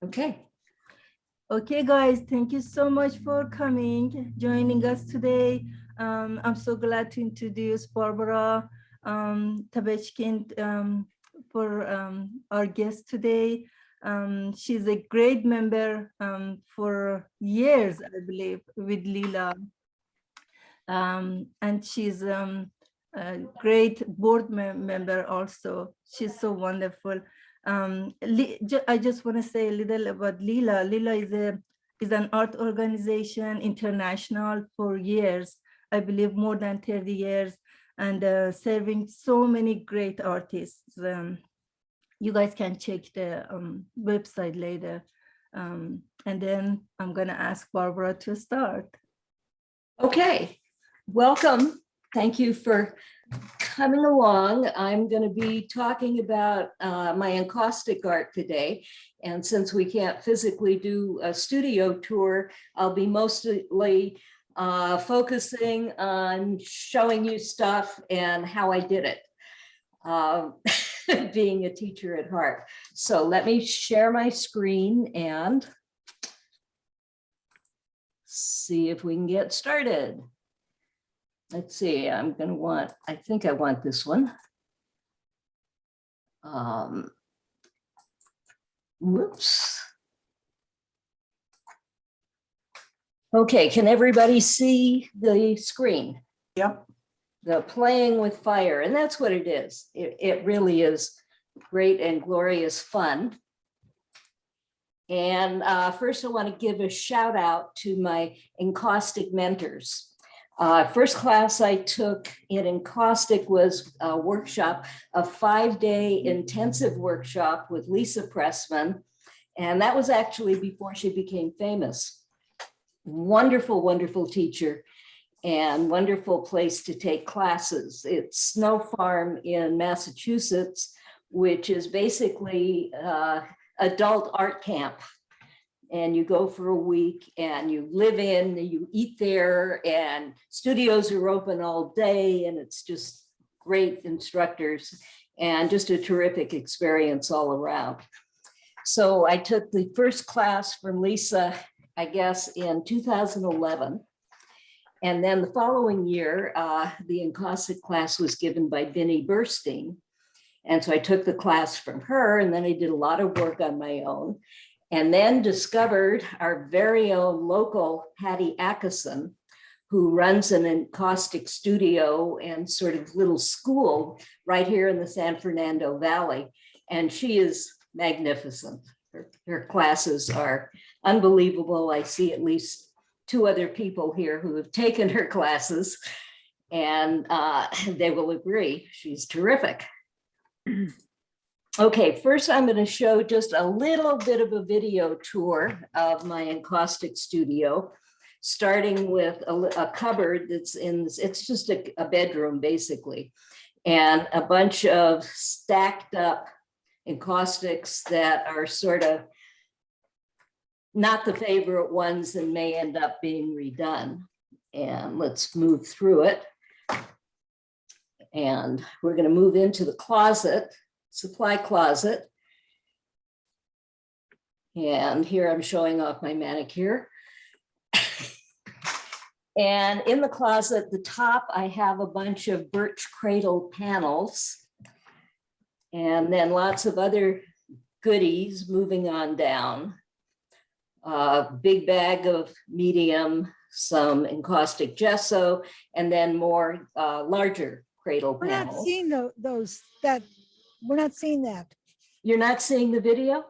Okay. Okay, guys, thank you so much for coming, joining us today. I'm so glad to introduce Barbara Tabachnick for our guest today. She's a great member for years, I believe, with LELA. And she's a great board member also. She's so wonderful. I just want to say a little about LELA. LELA is an art organization, international for years, I believe more than 30 years, and serving so many great artists. You guys can check the website later. And then I'm gonna ask Barbara to start. Okay. Welcome. Thank you for coming along. I'm going to be talking about my encaustic art today. And since we can't physically do a studio tour, I'll be mostly focusing on showing you stuff and how I did it, being a teacher at heart. So let me share my screen and see if we can get started. Let's see, I'm going to want, I think I want this one. Whoops. Okay, can everybody see the screen? Yep. The playing with fire, and that's what it is. It really is great and glorious fun. And first I want to give a shout out to my encaustic mentors. First class I took in encaustic was a workshop, a 5-day intensive workshop with Lisa Pressman. And that was actually before she became famous. Wonderful, wonderful teacher and wonderful place to take classes. It's Snow Farm in Massachusetts, which is basically adult art camp. And you go for a week and you live in, you eat there, and studios are open all day, and it's just great instructors and just a terrific experience all around. So I took the first class from Lisa, I guess, in 2011. And then the following year, the encaustic class was given by Vinnie Burstein. And so I took the class from her, and then I did a lot of work on my own. And then discovered our very own local Hattie Atchison, who runs an encaustic studio and sort of little school right here in the San Fernando Valley. And she is magnificent. Her classes are unbelievable. I see at least 2 other people here who have taken her classes, and they will agree, she's terrific. Okay, first I'm going to show just a little bit of a video tour of my encaustic studio, starting with a cupboard that's in, it's just a bedroom basically, and a bunch of stacked up encaustics that are sort of not the favorite ones and may end up being redone. And let's move through it. And we're going to move into the closet. Supply closet. And here I'm showing off my manicure. And in the closet, the top, I have a bunch of birch cradle panels. And then lots of other goodies moving on down. A big bag of medium, some encaustic gesso, and then more larger cradle panels. We're not seeing those that. We're not seeing that. You're not seeing the video?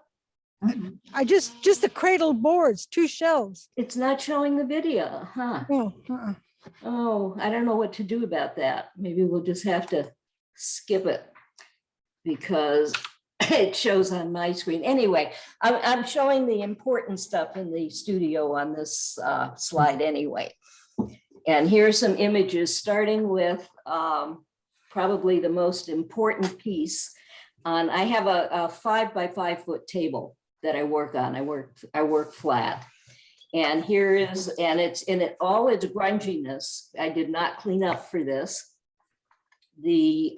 I just the cradle boards, 2 shelves. It's not showing the video, huh? No. Oh, I don't know what to do about that. Maybe we'll just have to skip it because it shows on my screen. Anyway, I'm showing the important stuff in the studio on this slide anyway. And here's some images, starting with probably the most important piece. I have a 5 by 5 foot table that I work on. I work flat. And here is, and it's in it all its grunginess. I did not clean up for this. The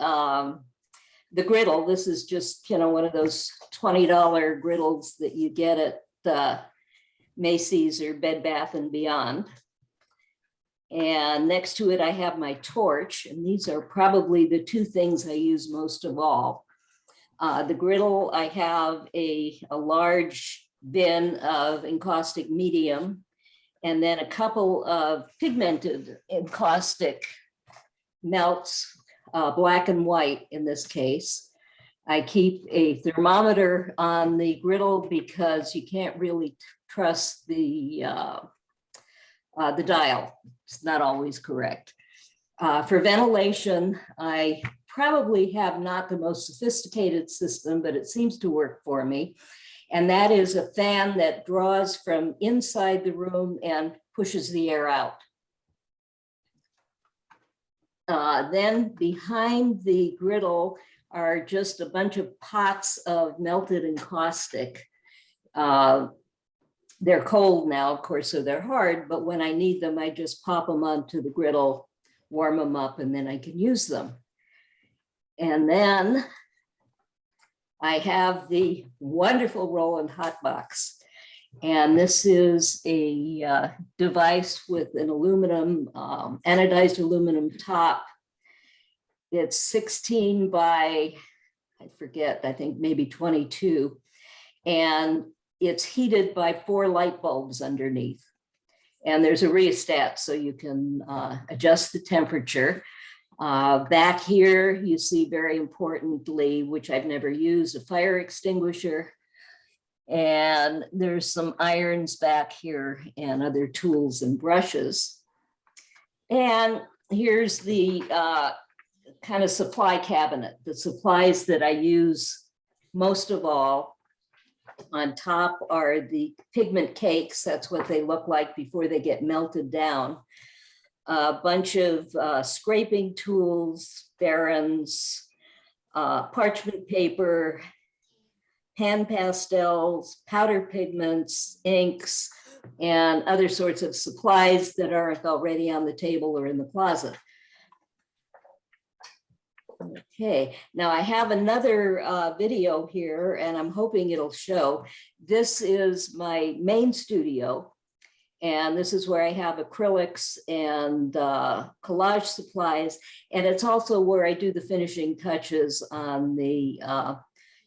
the griddle. This is just, one of those $20 griddles that you get at Macy's or Bed Bath and Beyond. And next to it, I have my torch, and these are probably the two things I use most of all. The griddle, I have a large bin of encaustic medium, and then a couple of pigmented encaustic melts, black and white in this case. I keep a thermometer on the griddle because you can't really trust the dial. It's not always correct. For ventilation, I probably have not the most sophisticated system, but it seems to work for me. And that is a fan that draws from inside the room and pushes the air out. Then behind the griddle are just a bunch of pots of melted encaustic. They're cold now, of course, so they're hard, but when I need them, I just pop them onto the griddle, warm them up, and then I can use them. And then I have the wonderful Roland hotbox. And this is a device with an aluminum, anodized aluminum top. It's 16 by, I forget, I think maybe 22. And it's heated by 4 light bulbs underneath. And there's a rheostat so you can adjust the temperature. Back here, you see very importantly, which I've never used, a fire extinguisher. And there's some irons back here and other tools and brushes. And here's the kind of supply cabinet, the supplies that I use most of all. On top are the pigment cakes. That's what they look like before they get melted down. A bunch of scraping tools, barons, parchment paper, hand pastels, powder pigments, inks, and other sorts of supplies that aren't already on the table or in the closet. Okay, now I have another video here, and I'm hoping it'll show. This is my main studio, and this is where I have acrylics and collage supplies, and it's also where I do the finishing touches on the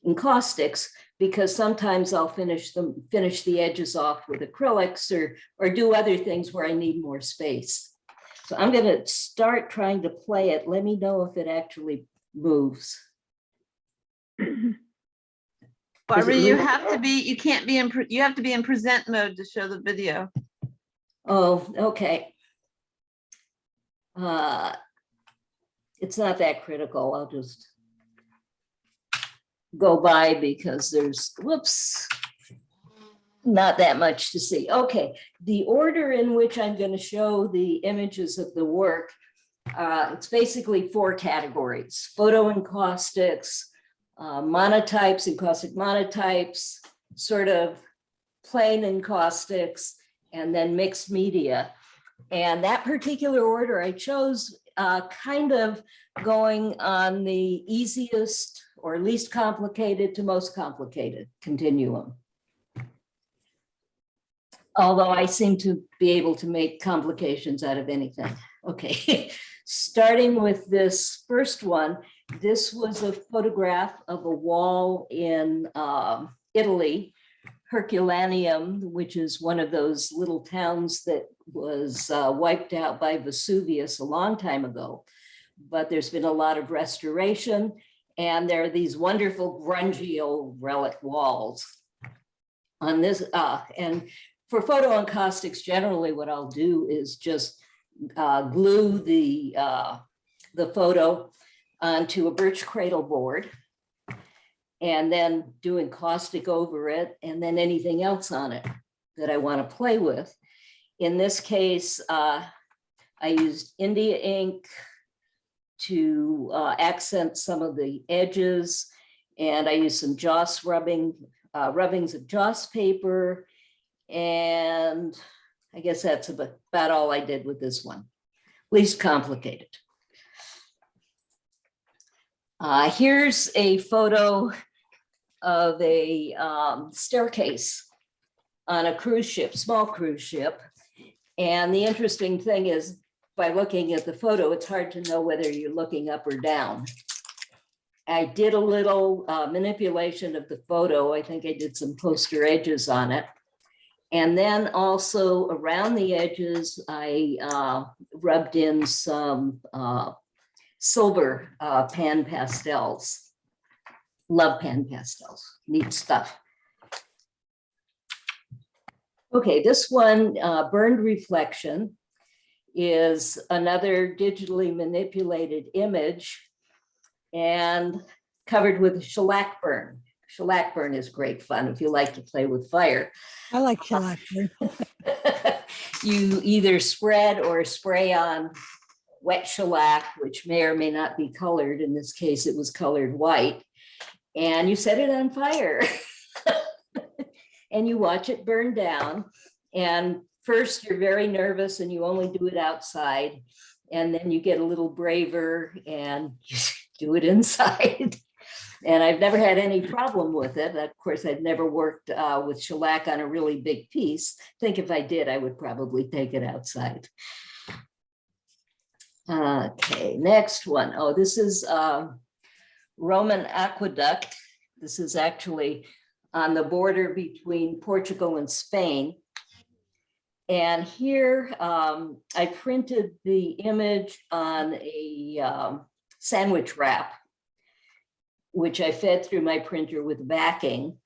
encaustics, because sometimes I'll finish the edges off with acrylics or do other things where I need more space. So I'm going to start trying to play it. Let me know if it actually moves. Barbara, you have to be, you can't be in, you have to be in present mode to show the video. Oh, okay. It's not that critical. I'll just go by because there's, whoops, not that much to see. Okay, the order in which I'm going to show the images of the work, it's basically 4 categories: photo encaustics, monotypes, encaustic monotypes, sort of plain encaustics, and then mixed media. And that particular order I chose kind of going on the easiest or least complicated to most complicated continuum. Although I seem to be able to make complications out of anything. Okay, starting with this first one, this was a photograph of a wall in Italy, Herculaneum, which is one of those little towns that was wiped out by Vesuvius a long time ago. But there's been a lot of restoration, and there are these wonderful grungy old relic walls on this. And for photo encaustics, generally what I'll do is just glue the photo onto a birch cradle board and then do encaustic over it, and then anything else on it that I want to play with. In this case, I used India ink to accent some of the edges, and I used some joss rubbings of joss paper, and I guess that's about all I did with this one. Least complicated. Here's a photo of a staircase on a cruise ship, small cruise ship. And the interesting thing is, by looking at the photo, it's hard to know whether you're looking up or down. I did a little manipulation of the photo. I think I did some poster edges on it. And then also around the edges, I rubbed in some silver pan pastels. Love pan pastels, neat stuff. Okay, this one, burned reflection, is another digitally manipulated image and covered with shellac burn. Shellac burn is great fun if you like to play with fire. I like shellac. You either spread or spray on wet shellac, which may or may not be colored. In this case, it was colored white. And you set it on fire. And you watch it burn down. And first you're very nervous and you only do it outside. And then you get a little braver and you do it inside. And I've never had any problem with it. Of course, I've never worked with shellac on a really big piece. I think if I did, I would probably take it outside. Okay, next one. Oh, this is Roman aqueduct. This is actually on the border between Portugal and Spain. And here I printed the image on a sandwich wrap, which I fed through my printer with backing.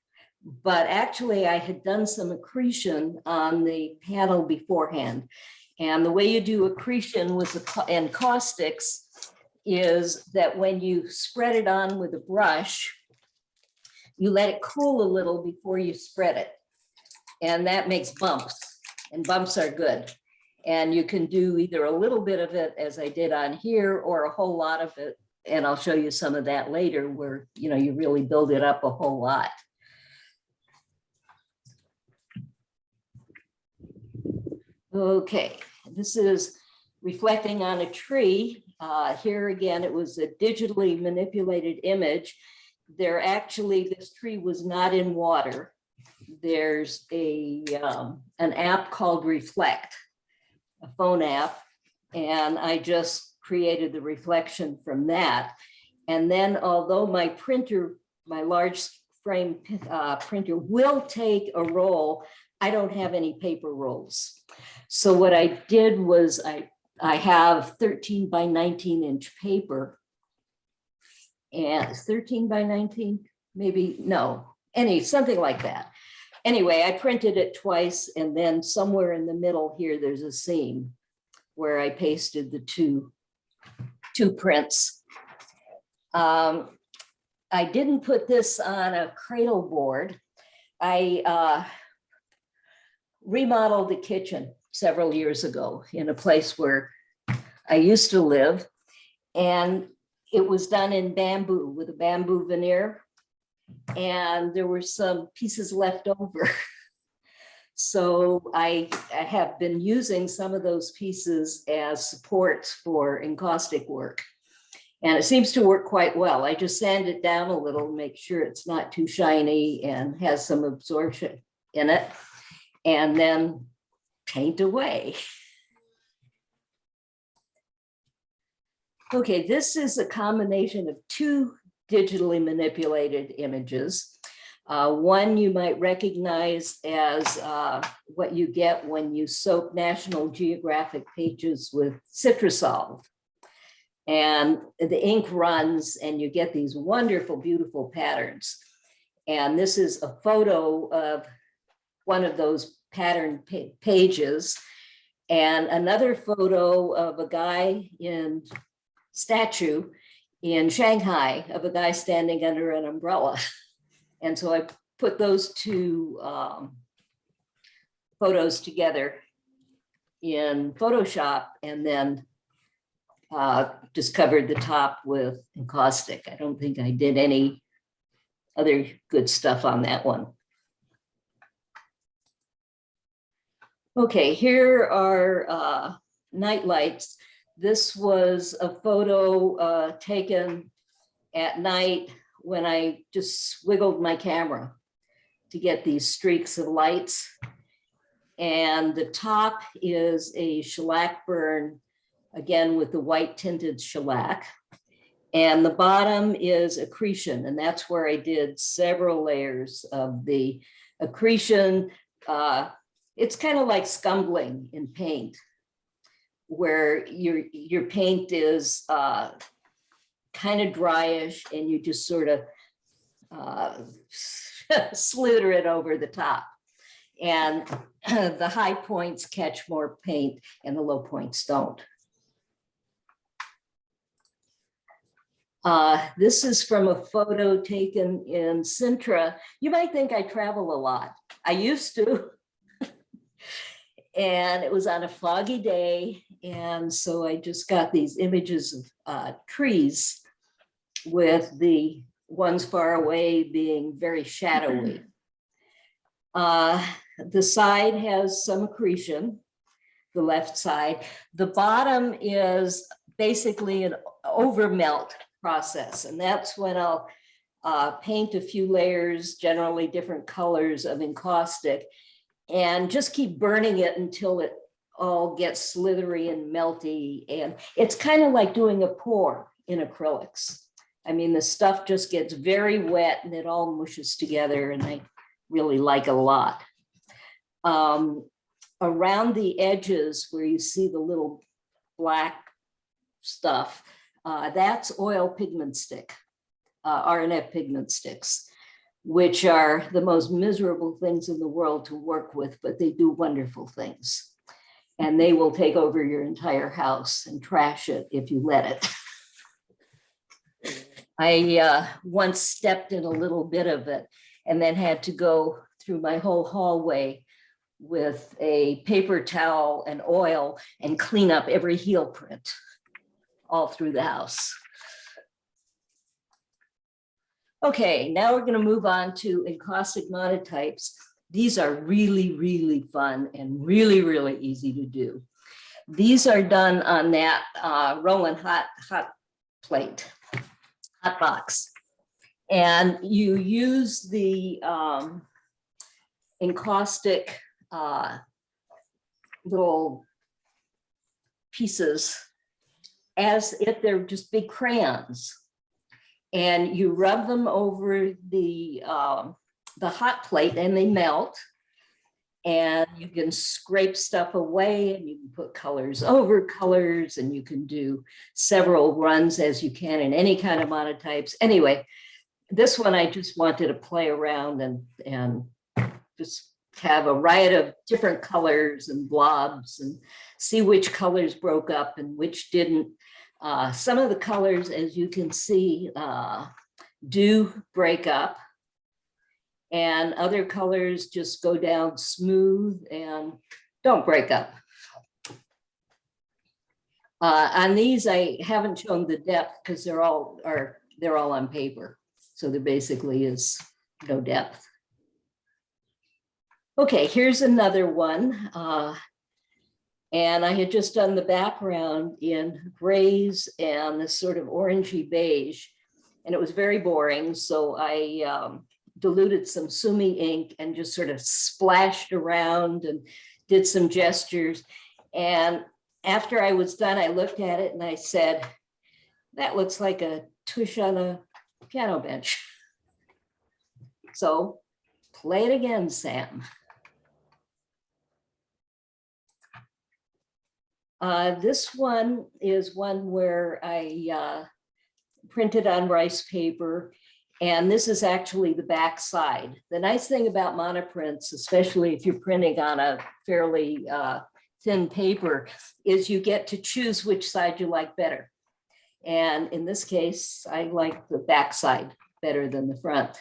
But actually I had done some accretion on the panel beforehand. And the way you do accretion with and caustics is that when you spread it on with a brush, you let it cool a little before you spread it. And that makes bumps, and bumps are good. And you can do either a little bit of it, as I did on here, or a whole lot of it. And I'll show you some of that later where, you know, you really build it up a whole lot. Okay, this is reflecting on a tree. Here again, it was a digitally manipulated image. There actually, this tree was not in water. There's an app called Reflect, a phone app, and I just created the reflection from that. And then although my printer, my large frame printer will take a roll, I don't have any paper rolls. So what I did was I have 13 by 19 inch paper. And 13 by 19, maybe, no, something like that. Anyway, I printed it twice, and then somewhere in the middle here, there's a seam where I pasted the two prints. I didn't put this on a cradle board. I remodeled the kitchen several years ago in a place where I used to live, and it was done in bamboo with a bamboo veneer, and there were some pieces left over. So I have been using some of those pieces as supports for encaustic work. And it seems to work quite well. I just sand it down a little to make sure it's not too shiny and has some absorption in it, and then paint away. Okay, this is a combination of two digitally manipulated images. One you might recognize as what you get when you soak National Geographic pages with Citrusol. And the ink runs and you get these wonderful, beautiful patterns. And this is a photo of one of those pattern pages, and another photo of a guy in statue in Shanghai of a guy standing under an umbrella. And so I put those two photos together in Photoshop, and then just covered the top with encaustic. I don't think I did any other good stuff on that one. Okay, here are night lights. This was a photo taken at night when I just wiggled my camera to get these streaks of lights. And the top is a shellac burn, again with the white tinted shellac. And the bottom is accretion, and that's where I did several layers of the accretion. It's kind of like scumbling in paint, where your paint is kind of dryish and you just sort of slither it over the top. And the high points catch more paint and the low points don't. This is from a photo taken in Sintra. You might think I travel a lot. I used to. And it was on a foggy day. And so I just got these images of trees with the ones far away being very shadowy. The side has some accretion, the left side. The bottom is basically an overmelt process. And that's when I'll paint a few layers, generally different colors of encaustic, and just keep burning it until it all gets slithery and melty. And it's kind of like doing a pour in acrylics. I mean, the stuff just gets very wet and it all mushes together, and I really like it a lot. Around the edges where you see the little black stuff, that's oil pigment stick, RNF pigment sticks, which are the most miserable things in the world to work with, but they do wonderful things. And they will take over your entire house and trash it if you let it. I once stepped in a little bit of it and then had to go through my whole hallway with a paper towel and oil and clean up every heel print all through the house. Okay, now we're going to move on to encaustic monotypes. These are really, really fun and really, really easy to do. These are done on that Roland hot plate, hot box. And you use the encaustic little pieces as if they're just big crayons. And you rub them over the hot plate and they melt. And you can scrape stuff away and you can put colors over colors, and you can do several runs as you can in any kind of monotypes. Anyway, this one I just wanted to play around and just have a riot of different colors and blobs and see which colors broke up and which didn't. Some of the colors, as you can see, do break up, and other colors just go down smooth and don't break up. On these, I haven't shown the depth because they're all on paper, so there basically is no depth. Okay, here's another one. And I had just done the background in grays and this sort of orangey beige, and it was very boring. So I diluted some sumi ink and just sort of splashed around and did some gestures. And after I was done, I looked at it and I said, that looks like a tush on a piano bench. So play it again, Sam. This one is one where I printed on rice paper, and this is actually the back side. The nice thing about monoprints, especially if you're printing on a fairly thin paper, is you get to choose which side you like better. And in this case, I like the back side better than the front.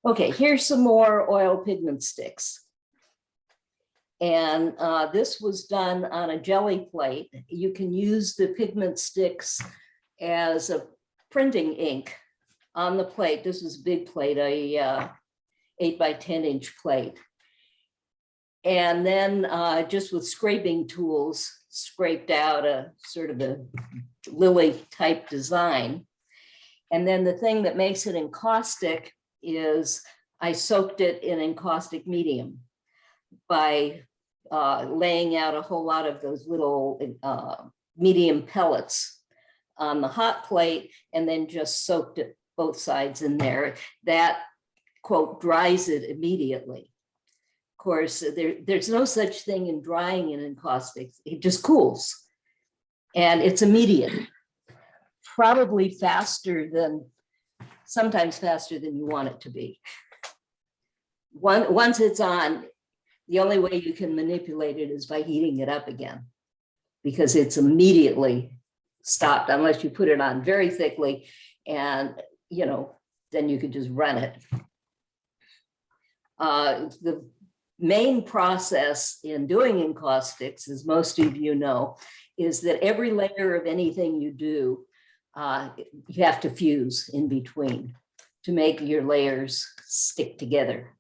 Okay, here's some more oil pigment sticks. And this was done on a jelly plate. You can use the pigment sticks as a printing ink on the plate. This is a big plate, a 8 by 10 inch plate. And then just with scraping tools, scraped out a sort of a lily type design. And then the thing that makes it encaustic is I soaked it in encaustic medium by laying out a whole lot of those little medium pellets on the hot plate and then just soaked it both sides in there. That, quote, dries it immediately. Of course, there's no such thing in drying in encaustic. It just cools. And it's immediate. Probably sometimes faster than you want it to be. Once it's on, the only way you can manipulate it is by heating it up again, because it's immediately stopped unless you put it on very thickly, and then you could just run it. The main process in doing encaustics, as most of you know, is that every layer of anything you do, you have to fuse in between to make your layers stick together.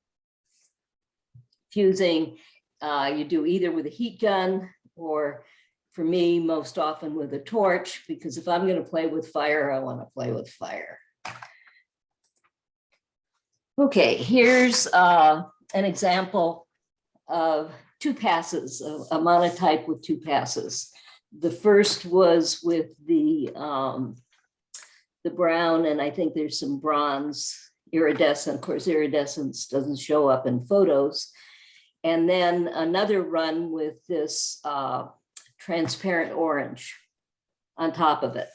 Fusing, you do either with a heat gun or, for me, most often with a torch, because if I'm going to play with fire, I want to play with fire. Okay, here's an example of two passes, a monotype with two passes. The first was with the brown, and I think there's some bronze iridescent. Of course, iridescence doesn't show up in photos. And then another run with this transparent orange on top of it.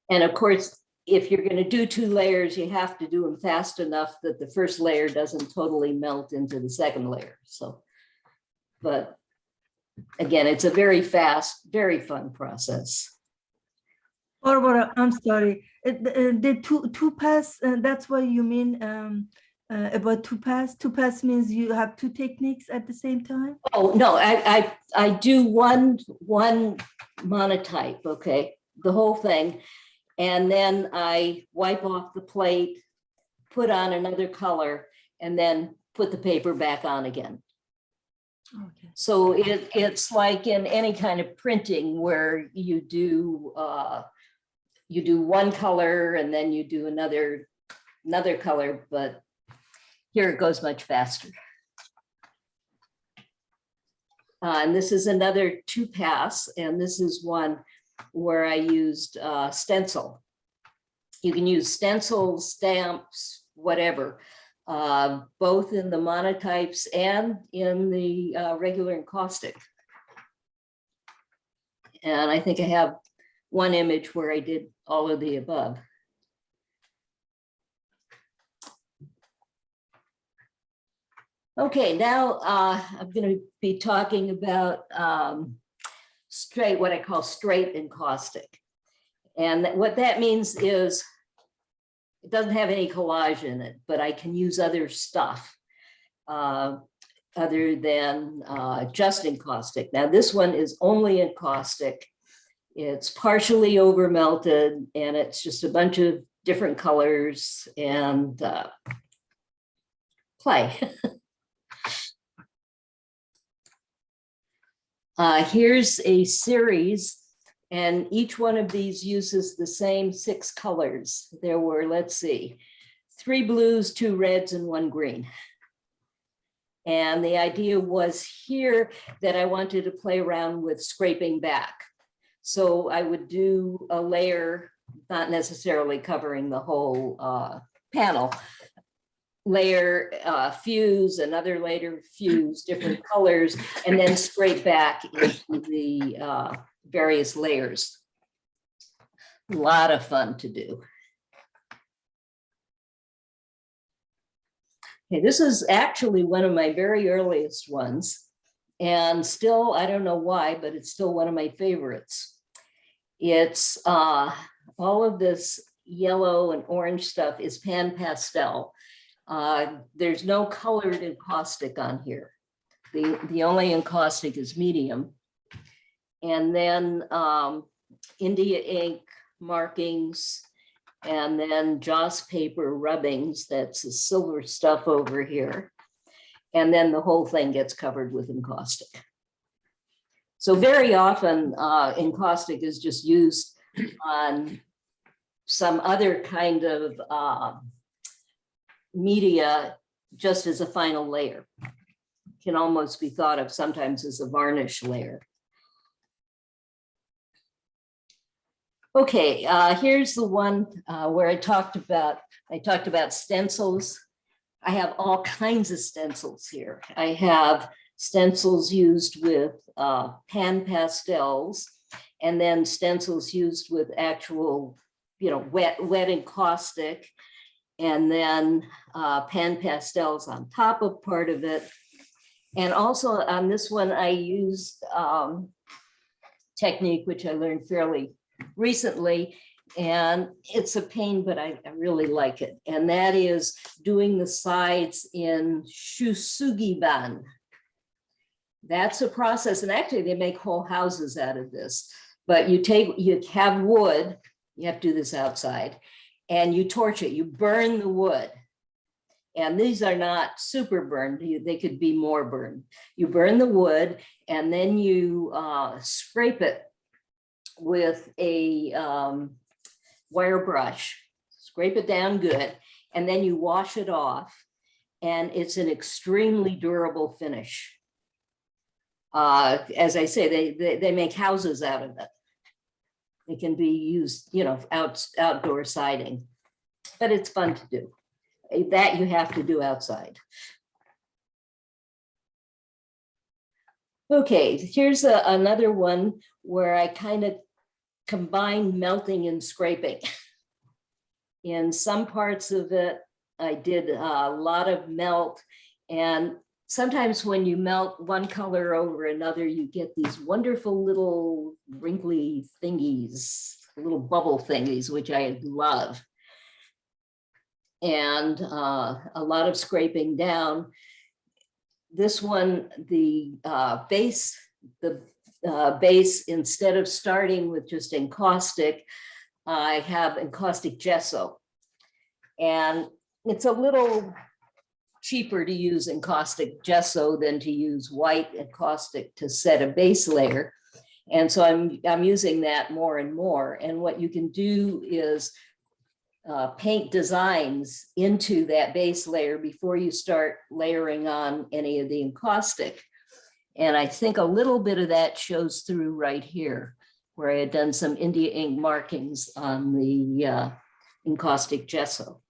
And of course, if you're going to do two layers, you have to do them fast enough that the first layer doesn't totally melt into the second layer. So, but again, it's a very fast, very fun process. Barbara, I'm sorry. The two pass, that's what you mean about two pass? Two pass means you have two techniques at the same time? Oh, no, I do one monotype, okay, the whole thing. And then I wipe off the plate, put on another color, and then put the paper back on again. Okay. So it's like in any kind of printing where you do one color and then you do another color, but here it goes much faster. And this is another two pass, and this is one where I used stencil. You can use stencils, stamps, whatever, both in the monotypes and in the regular encaustic. And I think I have one image where I did all of the above. Okay, now I'm going to be talking about what I call straight encaustic. And what that means is it doesn't have any collage in it, but I can use other stuff other than just encaustic. Now, this one is only encaustic. It's partially over melted, and it's just a bunch of different colors and play. Here's a series, and each one of these uses the same 6 colors. There were, let's see, 3 blues, 2 reds, and 1 green. And the idea was here that I wanted to play around with scraping back. So I would do a layer, not necessarily covering the whole panel, layer fuse, another layer fuse, different colors, and then scrape back into the various layers. A lot of fun to do. Okay, this is actually one of my very earliest ones, and still, I don't know why, but it's still one of my favorites. It's all of this yellow and orange stuff is pan pastel. There's no colored encaustic on here. The only encaustic is medium. And then India ink markings, and then Joss paper rubbings, that's the silver stuff over here. And then the whole thing gets covered with encaustic. So very often encaustic is just used on some other kind of media just as a final layer. Can almost be thought of sometimes as a varnish layer. Okay, here's the one where I talked about stencils. I have all kinds of stencils here. I have stencils used with pan pastels, and then stencils used with actual, wet encaustic, and then pan pastels on top of part of it. And also on this one, I used technique, which I learned fairly recently, and it's a pain, but I really like it. And that is doing the sides in shusugiban. That's a process, and actually they make whole houses out of this. But you have wood, you have to do this outside, and you torch it, you burn the wood. And these are not super burned, they could be more burned. You burn the wood, and then you scrape it with a wire brush, scrape it down good, and then you wash it off, and it's an extremely durable finish. As I say, they make houses out of it. It can be used, outdoor siding, but it's fun to do. That you have to do outside. Okay, here's another one where I kind of combine melting and scraping. In some parts of it, I did a lot of melt, and sometimes when you melt one color over another, you get these wonderful little wrinkly thingies, little bubble thingies, which I love. And a lot of scraping down. This one, the base, instead of starting with just encaustic, I have encaustic gesso. And it's a little cheaper to use encaustic gesso than to use white encaustic to set a base layer. And so I'm using that more and more. And what you can do is paint designs into that base layer before you start layering on any of the encaustic. And I think a little bit of that shows through right here, where I had done some India ink markings on the encaustic gesso.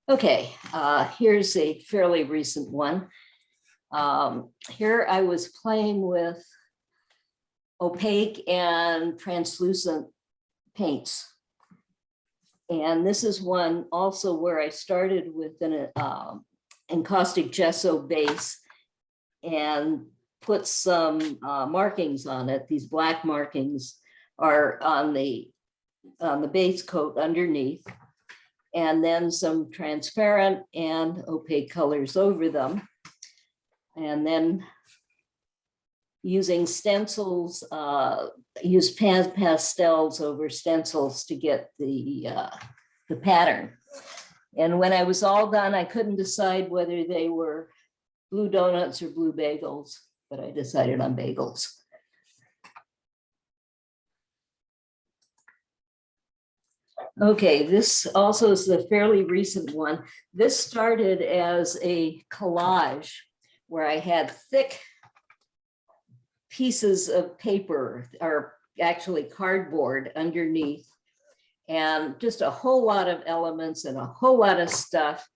Okay, here's a fairly recent one. Here I was playing with opaque and translucent paints. And this is one also where I started with an encaustic gesso base and put some markings on it. These black markings are on the base coat underneath, and then some transparent and opaque colors over them. And then using stencils, use pan pastels over stencils to get the pattern. And when I was all done, I couldn't decide whether they were blue donuts or blue bagels, but I decided on bagels. Okay, this also is a fairly recent one. This started as a collage where I had thick pieces of paper, or actually cardboard underneath, and just a whole lot of elements and a whole lot of stuff.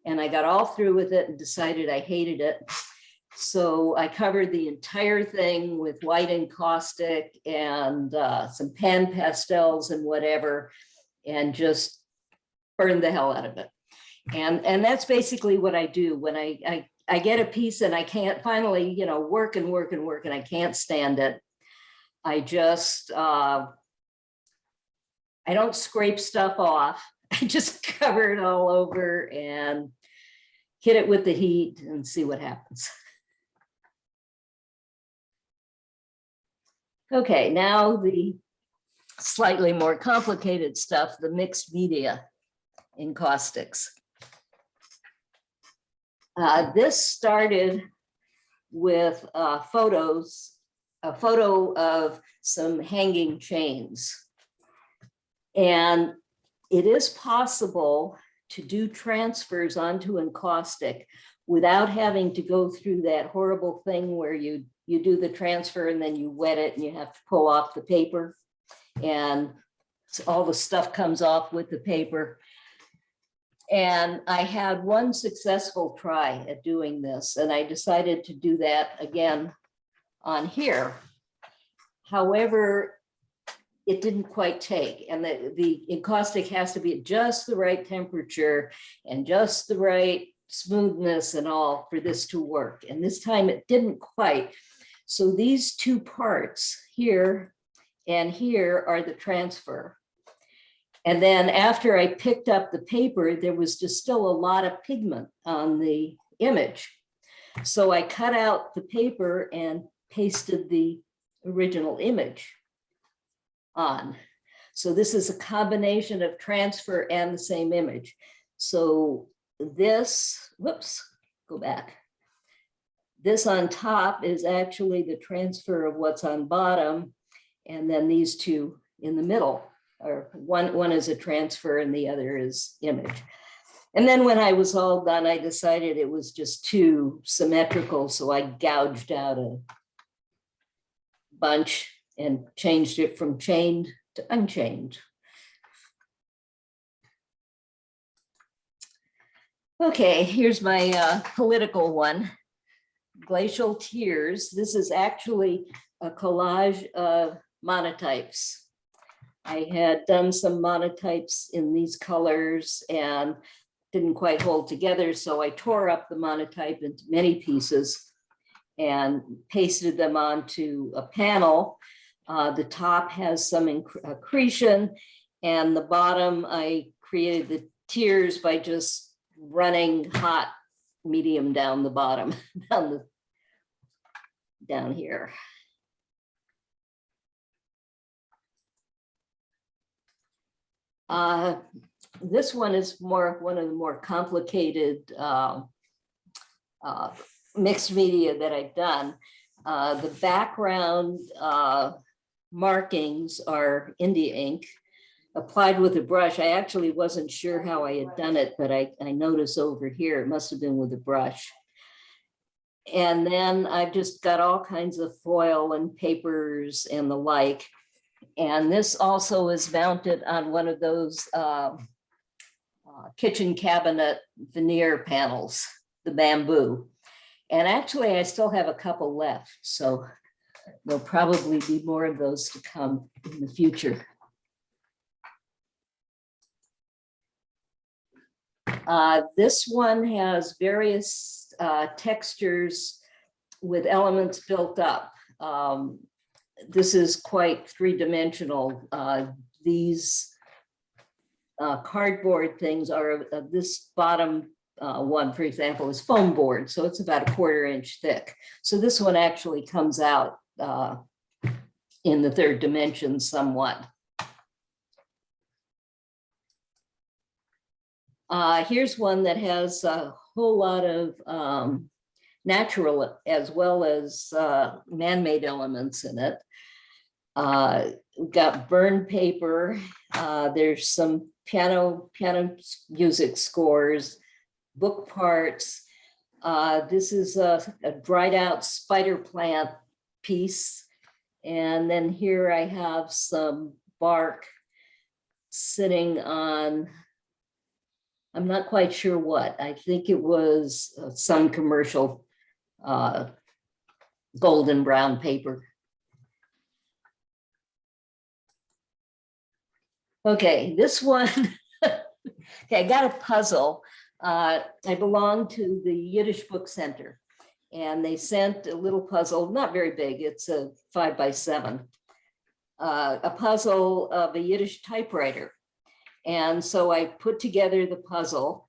And I got all through with it and decided I hated it. So I covered the entire thing with white encaustic and some pan pastels and whatever, and just burned the hell out of it. And that's basically what I do when I get a piece and I can't finally, work and work and work and I can't stand it. I just, I don't scrape stuff off. I just cover it all over and hit it with the heat and see what happens. Okay, now the slightly more complicated stuff, the mixed media encaustics. This started with photos, a photo of some hanging chains. And it is possible to do transfers onto encaustic without having to go through that horrible thing where you do the transfer and then you wet it and you have to pull off the paper and all the stuff comes off with the paper. And I had one successful try at doing this, and I decided to do that again on here. However, it didn't quite take, and the encaustic has to be at just the right temperature and just the right smoothness and all for this to work. And this time it didn't quite. So these two parts here and here are the transfer. And then after I picked up the paper, there was just still a lot of pigment on the image. So I cut out the paper and pasted the original image on. So this is a combination of transfer and the same image. So this, whoops, go back. This on top is actually the transfer of what's on bottom. And then these two in the middle, or one is a transfer and the other is image. And then when I was all done, I decided it was just too symmetrical. So I gouged out a bunch and changed it from chained to unchained. Okay, here's my political one. Glacial Tears. This is actually a collage of monotypes. I had done some monotypes in these colors and didn't quite hold together. So I tore up the monotype into many pieces and pasted them onto a panel. The top has some accretion, and the bottom, I created the tears by just running hot medium down the bottom, down here. This one is one of the more complicated mixed media that I've done. The background markings are India ink applied with a brush. I actually wasn't sure how I had done it, but I noticed over here, it must have been with a brush. And then I've just got all kinds of foil and papers and the like. And this also is mounted on one of those kitchen cabinet veneer panels, the bamboo. And actually, I still have a couple left, so there'll probably be more of those to come in the future. This one has various textures with elements built up. This is quite three-dimensional. These cardboard things are this bottom one, for example, is foam board, so it's about a 1/4 inch thick. So this one actually comes out in the third dimension somewhat. Here's one that has a whole lot of natural as well as man-made elements in it. We've got burned paper. There's some piano music scores, book parts. This is a dried out spider plant piece. And then here I have some bark sitting on, I'm not quite sure what. I think it was some commercial golden brown paper. Okay, this one, okay, I got a puzzle. I belong to the Yiddish Book Center, and they sent a little puzzle, not very big, it's a 5 by 7, a puzzle of a Yiddish typewriter. And so I put together the puzzle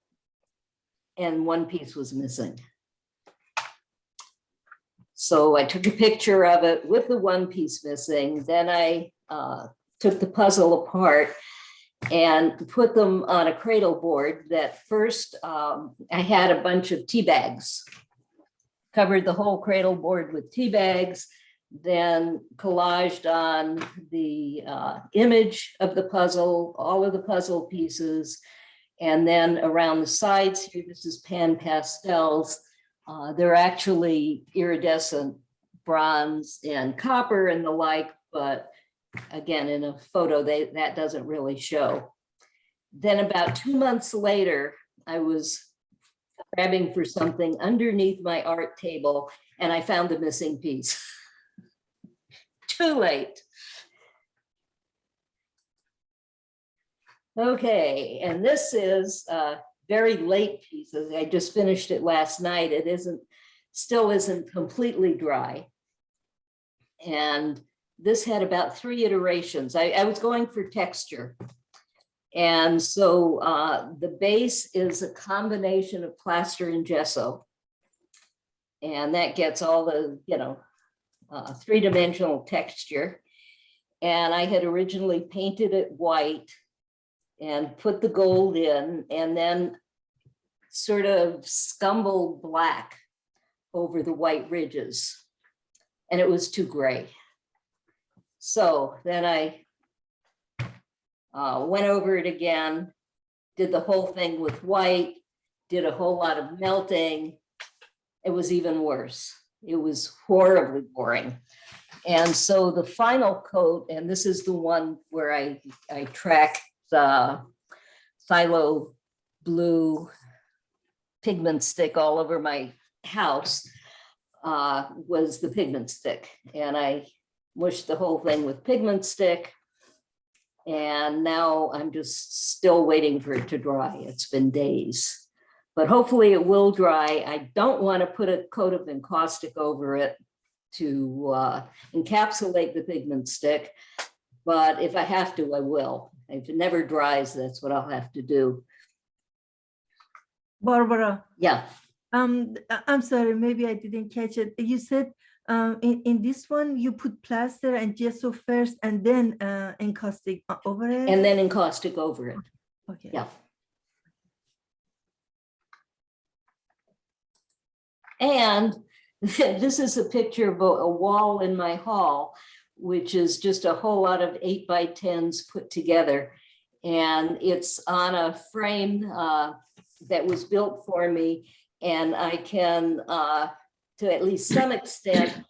and one piece was missing. So I took a picture of it with the one piece missing. Then I took the puzzle apart and put them on a cradle board that first I had a bunch of tea bags. covered the whole cradle board with tea bags, then collaged on the image of the puzzle, all of the puzzle pieces. And then around the sides here, this is pan pastels. They're actually iridescent bronze and copper and the like, but again, in a photo, that doesn't really show. Then about 2 months later, I was grabbing for something underneath my art table and I found the missing piece. Too late. Okay, and this is a very late piece. I just finished it last night. It still isn't completely dry. And this had about 3 iterations. I was going for texture. And so the base is a combination of plaster and gesso. And that gets all the, 3-dimensional texture. And I had originally painted it white and put the gold in and then sort of scumbled black over the white ridges. And it was too gray. So then I went over it again, did the whole thing with white, did a whole lot of melting. It was even worse. It was horribly boring. And so the final coat, and this is the one where I track the phthalo blue pigment stick all over my house, was the pigment stick. And I mushed the whole thing with pigment stick. And now I'm just still waiting for it to dry. It's been days, but hopefully it will dry. I don't want to put a coat of encaustic over it to encapsulate the pigment stick, but if I have to, I will. If it never dries, that's what I'll have to do. Barbara, Yeah. I'm sorry, maybe I didn't catch it. You said in this one, you put plaster and gesso first and then encaustic over it? And then encaustic over it. Okay. Yeah. And this is a picture of a wall in my hall, which is just a whole lot of 8x10s put together. And it's on a frame that was built for me. And I can, to at least some extent,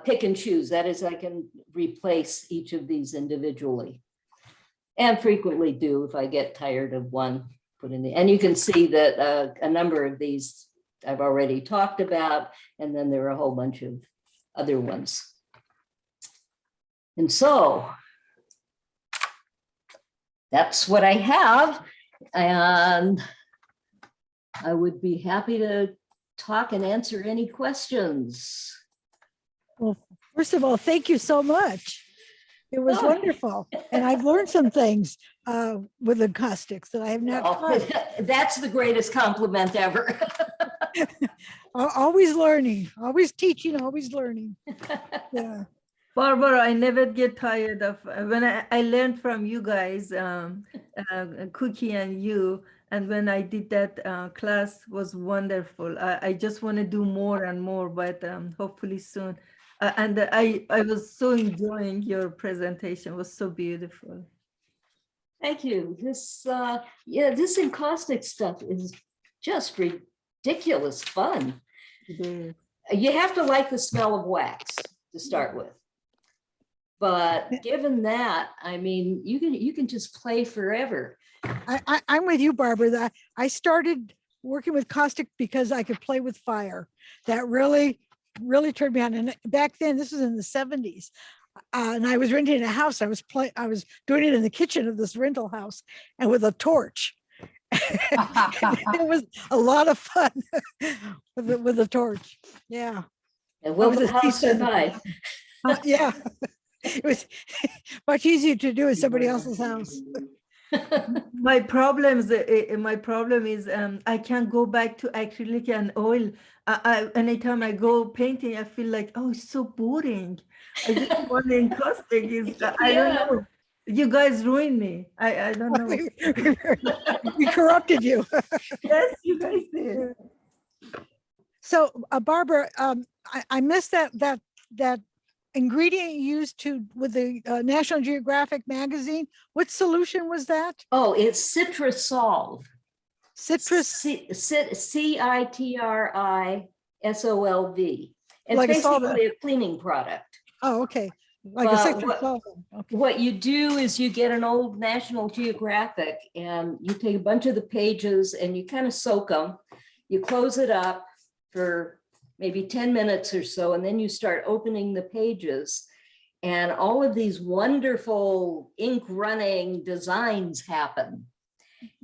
pick and choose. That is, I can replace each of these individually. And frequently do if I get tired of one, put in the, and you can see that a number of these I've already talked about, and then there are a whole bunch of other ones. And so that's what I have. And I would be happy to talk and answer any questions. Well, first of all, thank you so much. It was Oh. wonderful. And I've learned some things with encaustics that I have not Well, tried. that's the greatest compliment ever. Always learning, always teaching, always learning. Yeah. Barbara, I never get tired of when I learned from you guys, Cookie and you, and when I did that class was wonderful. I just want to do more and more, but hopefully soon. And I was so enjoying your presentation. It was so beautiful. Thank you. This, yeah, this encaustic stuff is just ridiculous fun. It is. You have to like the smell of wax to start with. But given that, I mean, you can just play forever. I'm with you, Barbara. That I started working with caustic because I could play with fire. That really turned me on. And back then, this was in the 70s. And I was renting a house. I was doing it in the kitchen of this rental house and with a torch. It was a lot of fun with a torch. Yeah. And will was the a house season. survive? Yeah. It was much easier to do in somebody else's house. My problem is I can't go back to acrylic and oil. Anytime I go painting, I feel like, oh, it's so boring. I just want the encaustic. I don't know. You guys ruined me. I don't know. We corrupted you. Yes, you guys did. So Barbara, I missed that ingredient you used with the National Geographic magazine. What solution was that? Oh, it's Citrisolve. Citrus, CITRISOLV. It's Like a solvent. basically a cleaning product. oh, okay. Like a But citrus what- solvent. Okay. What you do is you get an old National Geographic and you take a bunch of the pages and you kind of soak them. You close it up for maybe 10 minutes or so, and then you start opening the pages. And all of these wonderful ink running designs happen.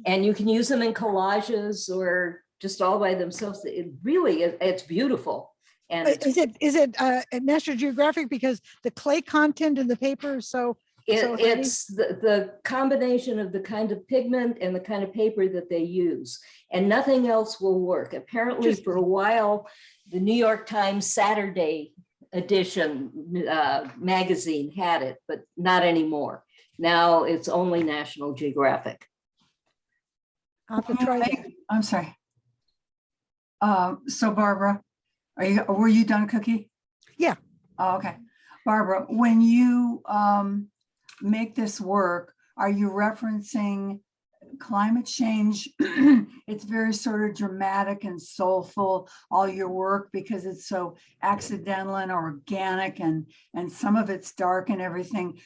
And you can use them in collages or just all by themselves. It really, it's beautiful. And Is it National Geographic because the clay content in the paper is so heavy? it's the combination of the kind of pigment and the kind of paper that they use, and nothing else will work. Apparently for a while, the New York Times Saturday edition magazine had it, but not anymore. Now it's only National Geographic. I'll have to try that. I'm sorry. So Barbara, were you done, Cookie? Yeah. Oh, okay. Barbara, when you make this work, are you referencing climate change? It's very sort of dramatic and soulful, all your work, because it's so accidental and organic, and some of it's dark and everything.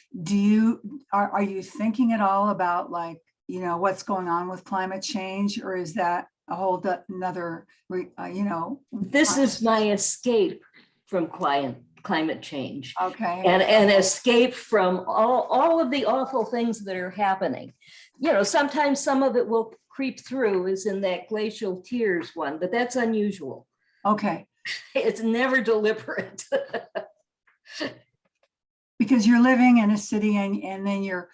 Are you thinking at all about, like, you know, what's going on with climate change, or is that a whole another, you know? This is my escape from climate change. Okay. And escape from all of the awful things that are happening. You know, sometimes some of it will creep through, as in that glacial tears one, but that's unusual. Okay. It's never deliberate. Because you're living in a city, and then you're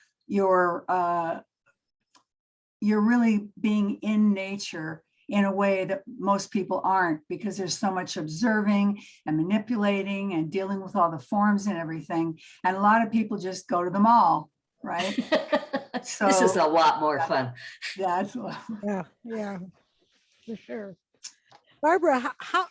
really being in nature in a way that most people aren't, because there's so much observing and manipulating and dealing with all the forms and everything. And a lot of people just go to the mall, right? So This is a lot more fun. that's Yeah, for sure. Barbara, how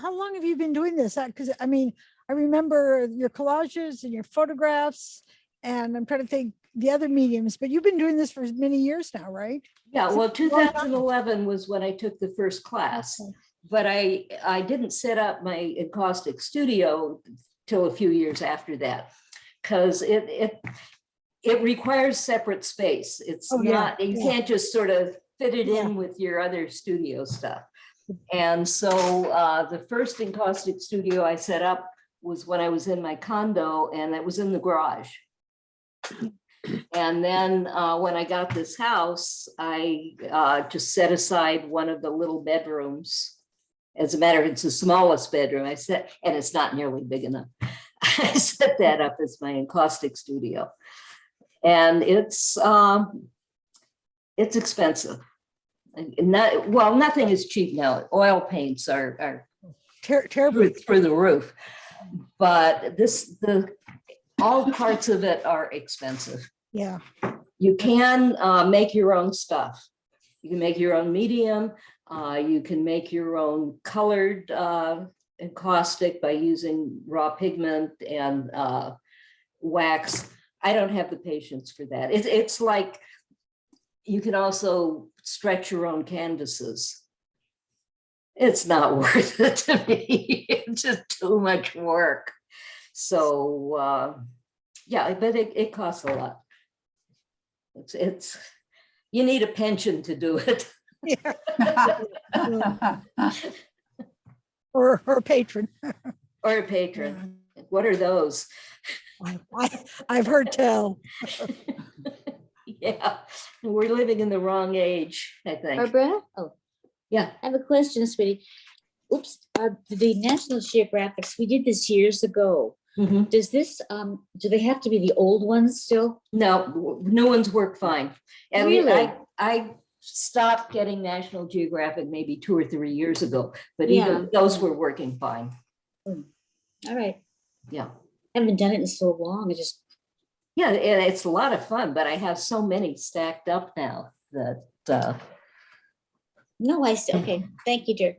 long have you been doing this? Because I mean, I remember your collages and your photographs, and I'm trying to think the other mediums, but you've been doing this for many years now, right? Yeah, well, It's a long time. 2011 was when I took the first class, Okay. but I didn't set up my encaustic studio till a few years after that, because it requires separate space. It's Oh, yeah, not, you yeah. can't just sort of fit it Yeah. in with your other studio stuff. And so the first encaustic studio I set up was when I was in my condo, and it was in the garage. And then when I got this house, I just set aside one of the little bedrooms. As a matter of fact, it's the smallest bedroom I set, and it's not nearly big enough. I set that up as my encaustic studio. And it's expensive. Well, nothing is cheap now. Oil paints are Terrible. through the roof. But all parts of it are expensive. Yeah. You can make your own stuff. You can make your own medium. You can make your own colored encaustic by using raw pigment and wax. I don't have the patience for that. It's like, you can also stretch your own canvases. It's not worth it to me. It's just too much work. So yeah, but it costs a lot. It's you need a pension to do it. Yeah. Or a patron. Or a patron. What are those? I've heard tell. Yeah, we're living in the wrong age, I think. Barbara? Oh, Yeah. I have a question, sweetie. Oops, the National Geographics, we did this years ago. Mhm. Does this, do they have to be the old ones still? No, new ones work fine. And Really? I stopped getting National Geographic maybe 2 or 3 years ago, but Yeah. even those were working fine. All right. Yeah. I haven't done it in so long. I just, Yeah, and it's a lot of fun, but I have so many stacked up now that no, okay. Thank you, dear.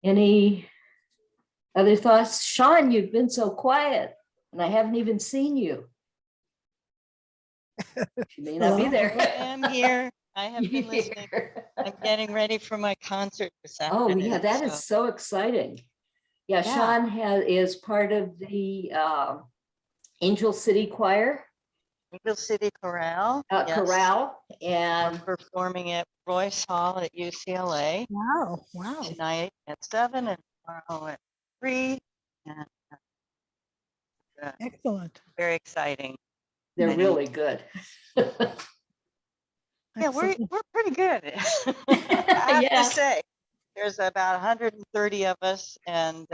Any other thoughts? Sean, you've been so quiet and I haven't even seen you. You may not be Hello? there. I am here. I have been listening. I'm getting ready for my concert this Oh, afternoon. yeah, that is so- so exciting. Yeah, Yeah. Sean is part of the Angel City Choir, Eagle City Chorale. yes. Chorale, We're and performing at Royce Hall at UCLA Wow, wow. tonight at 7 and tomorrow at 3. And Excellent. very exciting. they're Exciting. really good. Yeah, we're Excellent. pretty good. I have Yeah. to say, there's about 130 of us, and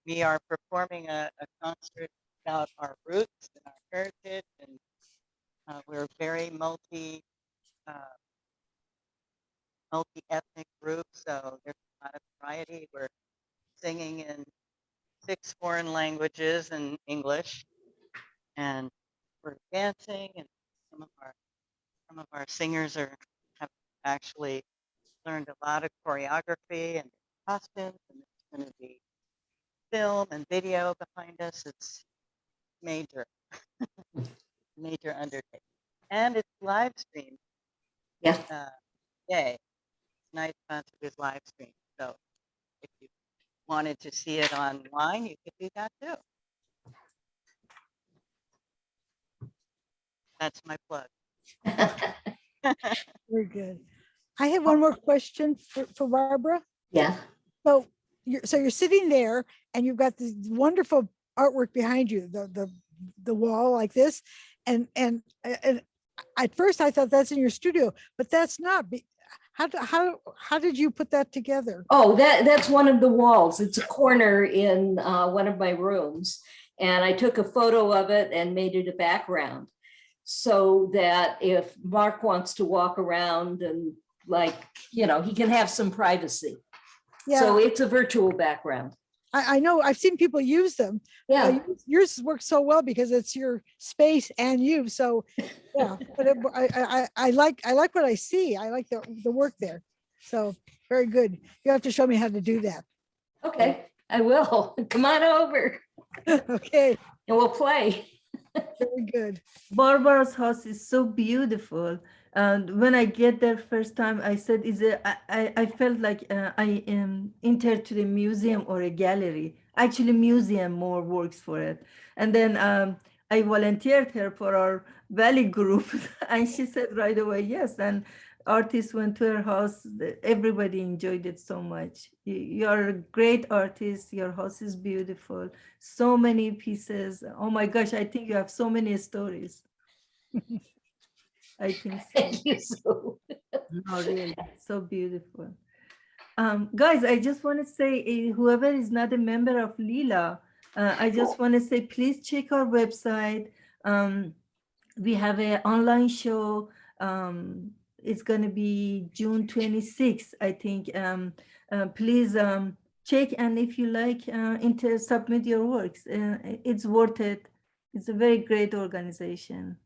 we are performing a concert about our roots and our heritage, and we're very multi-ethnic group, so there's a lot of variety. We're singing in 6 foreign languages and English, and we're dancing, and some of our singers have actually learned a lot of choreography and costumes, and there's going to be film and video behind us. It's major, major undertaking, and it's live streamed. Yeah. Yay! Tonight's concert is live streamed, so if you wanted to see it online, you could do that too. That's my plug. Very good. I have one more question for Barbara. Yeah. So you're sitting there and you've got this wonderful artwork behind you, the wall like this. And at first I thought that's in your studio, but that's not. How did you put that together? Oh, that's one of the walls. It's a corner in one of my rooms. And I took a photo of it and made it a background so that if Mark wants to walk around and he can have some privacy. So Yeah, it's a virtual background. I know I've seen people use them. Yeah. Yours works so well because it's your space and you. So yeah, but I like what I see. I like the work there. So very good. You have to show me how to do that. Okay, I will. Come on over Okay, and we'll play. very good. Barbara's house is so beautiful. And when I get there first time, I said, I felt like I am entered to the museum or a gallery. Actually, museum more works for it. And then I volunteered her for our Valley group. And she said right away, yes. And artists went to her house. Everybody enjoyed it so much. You're a great artist. Your house is beautiful. So many pieces. Oh my gosh, I think you have so many stories. I think so. Thank you so. No, really, so beautiful. Guys, I just want to say, whoever is not a member of LELA, I just want to say, please check our website. We have an online show. It's going to be June 26th, I think. Please check, and if you like, submit your works. It's worth it. It's a very great organization.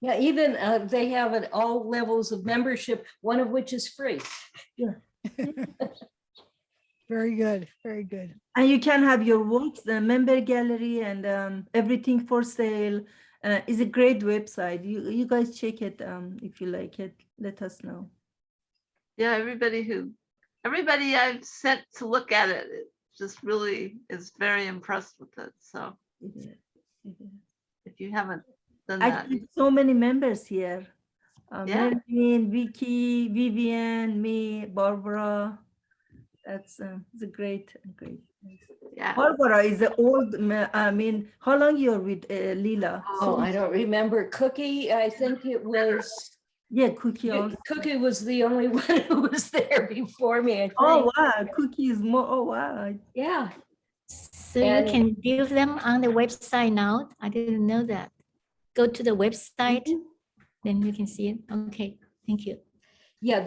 Yeah, even they have at all levels of membership, one of which is free. Very good. Very good. And you can have your works, the member gallery, and everything for sale. Is a great website. You guys check it if you like it. Let us know. Yeah, everybody I've sent to look at it, it just really is very impressed with it. So It is, it is. if you haven't done that, Actually, so many members here. Yeah. Merlin, Vicky, Vivian, me, Barbara. That's it's a great. yeah. Barbara is an old. I mean, how long you're with LELA? Oh, I don't remember. Cookie, I think it was, Yeah, Cookie also. Cookie was the only one who was there before me, I think. Oh wow, Cookie is more. Oh wow. Yeah. So And- you can view them on the website now. I didn't know that. Go to the website, then you can see it. Okay, thank you. Yeah,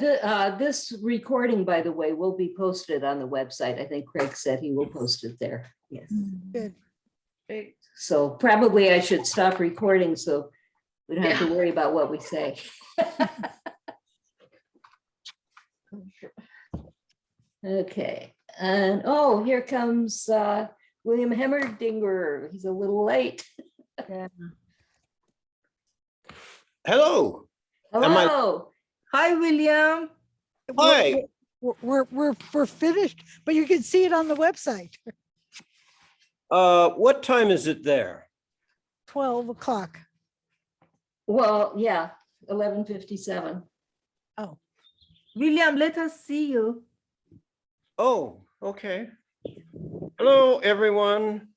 this recording, by the way, will be posted on the website. I think Craig said he will post it there. Yes. Good. Great. So probably I should stop recording so we don't have to Yeah. worry about what we say. Okay, and oh, here comes William Hemmerdinger. He's a little late. Yeah. Hello. Am I- Hello. Hi, William. Hi. We're finished, but you can see it on the website. What time is it there? 12 o'clock. Well, yeah, 11:57. Oh, William, let us see you. Oh, okay. Hello, everyone.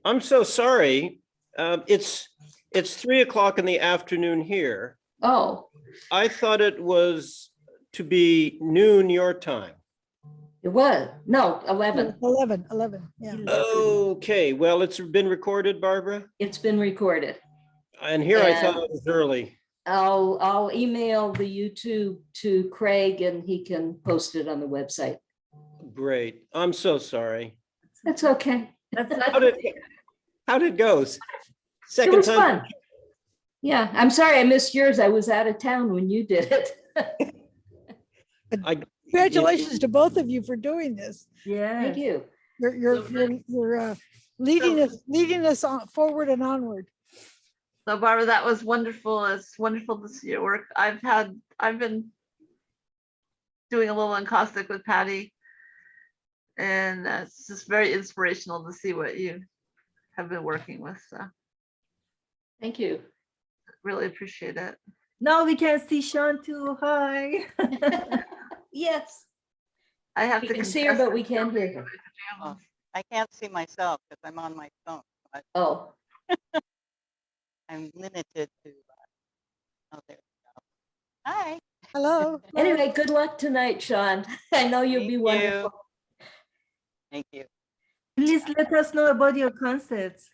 I'm so sorry. It's 3 o'clock in the afternoon here. Oh, I thought it was to be noon your time. it was, no, 11. 11, yeah. Okay, well, it's been recorded, Barbara, It's been recorded. and here I thought And- it was early. I'll email the YouTube to Craig and he can post it on the website. Great. I'm so sorry. That's okay. How did it go? It Second was time? fun. Yeah, I'm sorry I missed yours. I was out of town when you did it. Congratulations to both of you for doing this. Yeah. Thank you. You're leading us on forward and onward. So Barbara, that was wonderful. It's wonderful to see your work. I've been doing a little encaustic with Patty. And it's just very inspirational to see what you have been working with. So Thank you. really appreciate it. Now we can see Sean too. Hi. Yes, I have we to can see her, confess but we I'm can't hear jumping her. in my pajamas. I can't see myself because I'm on my phone. Oh, I'm limited to, oh, there we go. Hi. Hello. anyway, good luck tonight, Sean. I know you'll Thank be you. wonderful. Thank you. Please let us know about your concerts.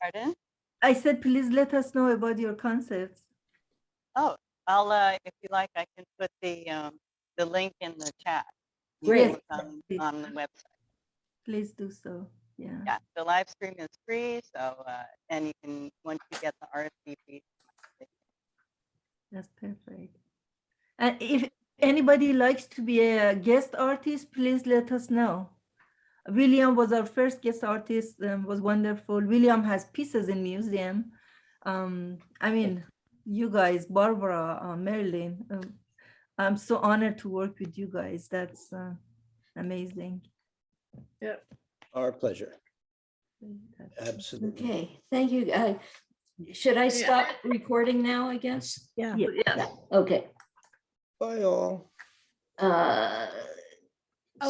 Pardon? I said, please let us know about your concerts. Oh, I'll, if you like, I can put the link in the chat. You Great. can look on the website. Please do so. Yeah. Yeah, the live stream is free. So, and you can, once you get the RSVP. That's perfect. And if anybody likes to be a guest artist, please let us know. William was our first guest artist, was wonderful. William has pieces in museum. I mean, you guys, Barbara, Marilyn, I'm so honored to work with you guys. That's amazing. Our pleasure. Absolutely. Okay, thank you. Should I stop recording now, I guess? Yeah. Yeah. Yes. Yeah, okay. Bye all.